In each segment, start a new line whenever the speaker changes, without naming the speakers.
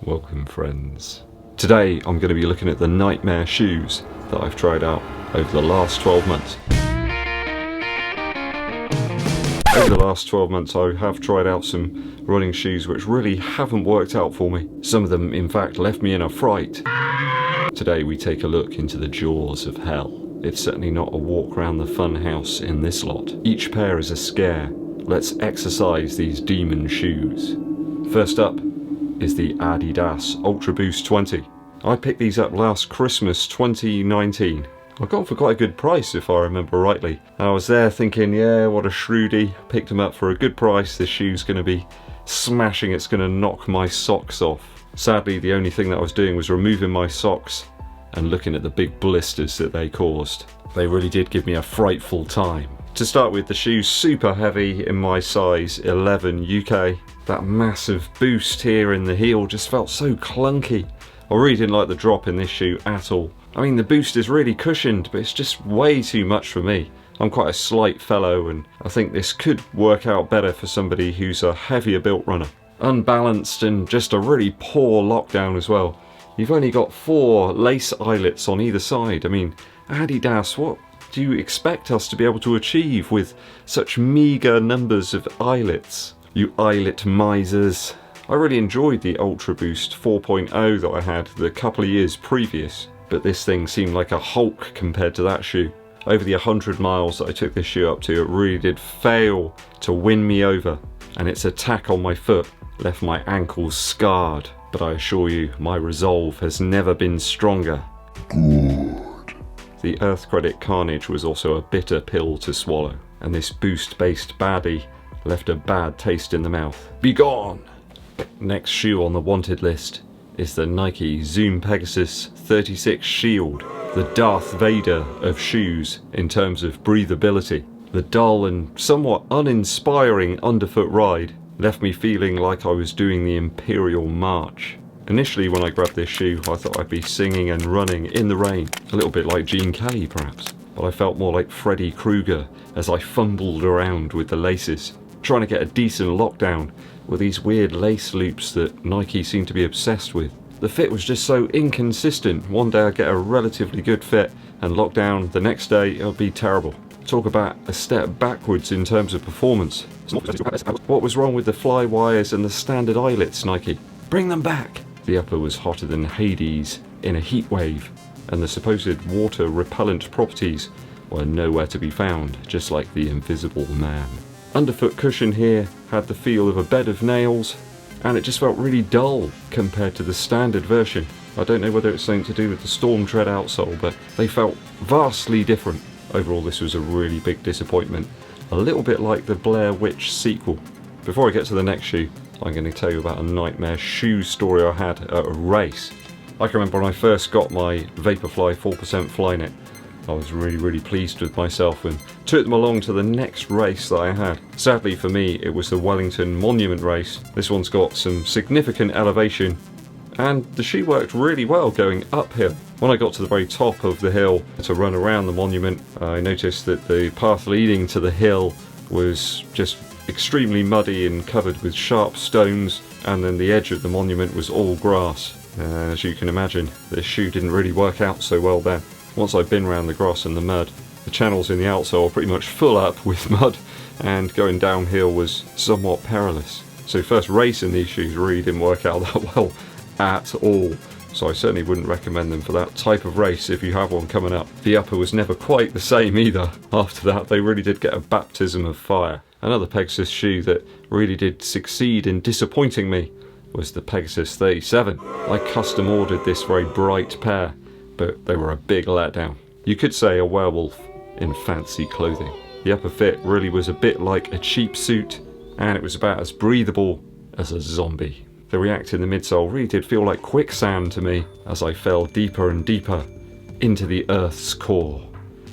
Welcome friends. Today I'm going to be looking at the nightmare shoes that I've tried out over the last 12 months. Over the last 12 months I have tried out some running shoes which really haven't worked out for me. Some of them in fact left me in a fright. Today we take a look into the jaws of hell. It's certainly not a walk around the fun house in this lot. Each pair is a scare. Let's exercise these demon shoes. First up is the Adidas Ultraboost 20. I picked these up last Christmas 2019. I got them for quite a good price if I remember rightly. I was there thinking, yeah, what a shrewdie. Picked them up for a good price. This shoe's going to be smashing. It's going to knock my socks off. Sadly, the only thing that I was doing was removing my socks and looking at the big blisters that they caused. They really did give me a frightful time. To start with, the shoe's super heavy in my size 11 UK. That massive boost here in the heel just felt so clunky. I really didn't like the drop in this shoe at all. I mean, the boost is really cushioned, but it's just way too much for me. I'm quite a slight fellow and I think this could work out better for somebody who's a heavier built runner. Unbalanced and just a really poor lockdown as well. You've only got 4 lace eyelets on either side. I mean, Adidas, what do you expect us to be able to achieve with such meagre numbers of eyelets? You eyelet misers. I really enjoyed the Ultraboost 4.0 that I had the couple of years previous, but this thing seemed like a Hulk compared to that shoe. Over the 100 miles that I took this shoe up to, it really did fail to win me over, and its attack on my foot left my ankles scarred. But I assure you, my resolve has never been stronger. Good. The Earth Credit carnage was also a bitter pill to swallow, and this boost-based baddie left a bad taste in the mouth. Be gone! Next shoe on the wanted list is the Nike Zoom Pegasus 36 Shield, the Darth Vader of shoes in terms of breathability. The dull and somewhat uninspiring underfoot ride left me feeling like I was doing the Imperial March. Initially when I grabbed this shoe I thought I'd be singing and running in the rain, a little bit like Gene Kay perhaps, but I felt more like Freddy Krueger as I fumbled around with the laces, trying to get a decent lockdown with these weird lace loops that Nike seem to be obsessed with. The fit was just so inconsistent. One day I'd get a relatively good fit and lockdown, the next day it would be terrible. Talk about a step backwards in terms of performance. What was wrong with the fly wires and the standard eyelets, Nike? Bring them back! The upper was hotter than Hades in a heat wave, and the supposed water repellent properties were nowhere to be found, just like the Invisible Man. Underfoot cushion here had the feel of a bed of nails, and it just felt really dull compared to the standard version. I don't know whether it's something to do with the Storm Tread outsole, but they felt vastly different. Overall, this was a really big disappointment. A little bit like the Blair Witch sequel. Before I get to the next shoe, I'm going to tell you about a nightmare shoe story I had at a race. I can remember when I first got my Vaporfly 4% Flyknit. I was really pleased with myself and took them along to the next race that I had. Sadly for me, it was the Wellington Monument race. This one's got some significant elevation, and the shoe worked really well going uphill. When I got to the very top of the hill to run around the monument, I noticed that the path leading to the hill was just extremely muddy and covered with sharp stones, and then the edge of the monument was all grass. As you can imagine, this shoe didn't really work out so well there. Once I'd been around the grass and the mud, the channels in the outsole were pretty much full up with mud, and going downhill was somewhat perilous. So first race in these shoes really didn't work out that well at all. So I certainly wouldn't recommend them for that type of race if you have one coming up. The upper was never quite the same either. After that, they really did get a baptism of fire. Another Pegasus shoe that really did succeed in disappointing me was the Pegasus 37. I custom ordered this very bright pair, but they were a big letdown. You could say a werewolf in fancy clothing. The upper fit really was a bit like a cheap suit, and it was about as breathable as a zombie. The React in the midsole really did feel like quicksand to me as I fell deeper and deeper into the Earth's core.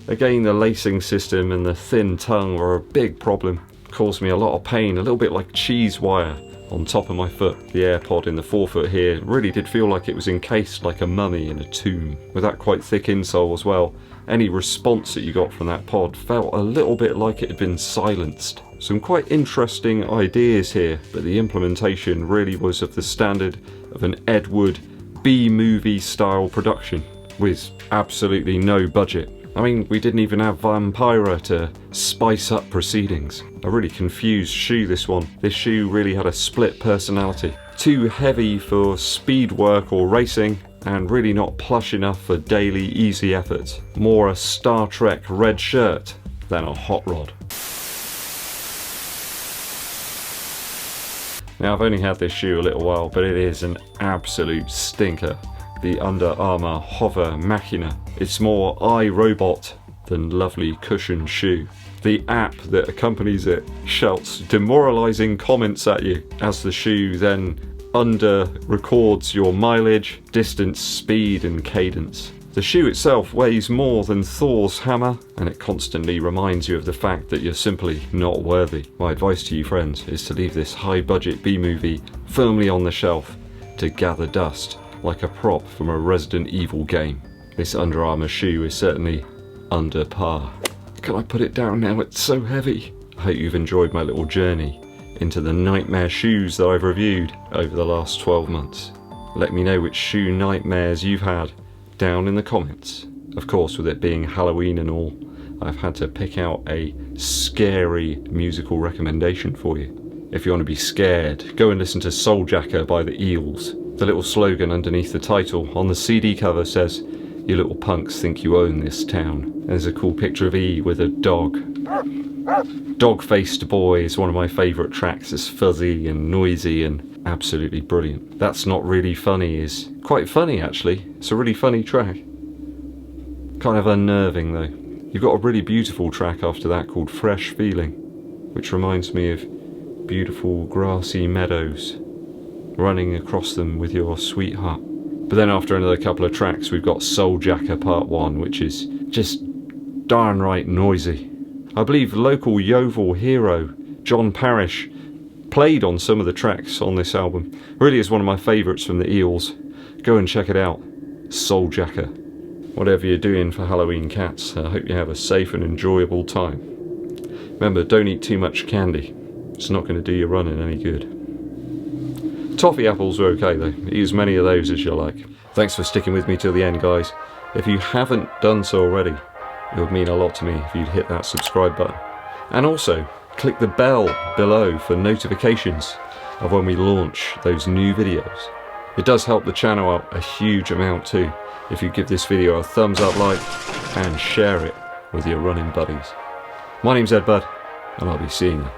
Again, the lacing system and the thin tongue were a big problem. It caused me a lot of pain, a little bit like cheese wire on top of my foot. The AirPod in the forefoot here really did feel like it was encased like a mummy in a tomb. With that quite thick insole as well, any response that you got from that pod felt a little bit like it had been silenced. Some quite interesting ideas here, but the implementation really was of the standard of an Ed Wood B-movie style production with absolutely no budget. I mean, we didn't even have Vampira to spice up proceedings. A really confused shoe, this one. This shoe really had a split personality. Too heavy for speed work or racing, and really not plush enough for daily easy efforts. More a Star Trek red shirt than a hot rod. Now, I've only had this shoe a little while, but it is an absolute stinker. The Under Armour Hovr Machina. It's more iRobot than lovely cushioned shoe. The app that accompanies it shouts demoralising comments at you as the shoe then records your mileage, distance, speed and cadence. The shoe itself weighs more than Thor's hammer, and it constantly reminds you of the fact that you're simply not worthy. My advice to you friends is to leave this high budget B-movie firmly on the shelf to gather dust like a prop from a Resident Evil game. This Under Armour shoe is certainly under par. Can I put it down now? It's so heavy. I hope you've enjoyed my little journey into the nightmare shoes that I've reviewed over the last 12 months. Let me know which shoe nightmares you've had down in the comments. Of course, with it being Halloween and all, I've had to pick out a scary musical recommendation for you. If you want to be scared, go and listen to Souljacker by the Eels. The little slogan underneath the title on the CD cover says, "You little punks think you own this town." There's a cool picture of E with a dog. Dog-Faced Boy is one of my favourite tracks. It's fuzzy and noisy and absolutely brilliant. That's Not Really Funny is quite funny actually. It's a really funny track. Kind of unnerving though. You've got a really beautiful track after that called Fresh Feeling, which reminds me of beautiful grassy meadows, running across them with your sweetheart. But then after another couple of tracks we've got Souljacker Part 1, which is just darn right noisy. I believe local Hovr hero John Parrish played on some of the tracks on this album. Really is one of my favourites from the Eels. Go and check it out. Souljacker. Whatever you're doing for Halloween, cats, I hope you have a safe and enjoyable time. Remember, don't eat too much candy. It's not going to do your running any good. Toffee apples are okay though. Eat as many of those as you like. Thanks for sticking with me till the end, guys. If you haven't done so already, it would mean a lot to me if you'd hit that subscribe button. And also, click the bell below for notifications of when we launch those new videos. It does help the channel out a huge amount too, if you give this video a thumbs up like and share it with your running buddies. My name's EDDBUD, and I'll be seeing you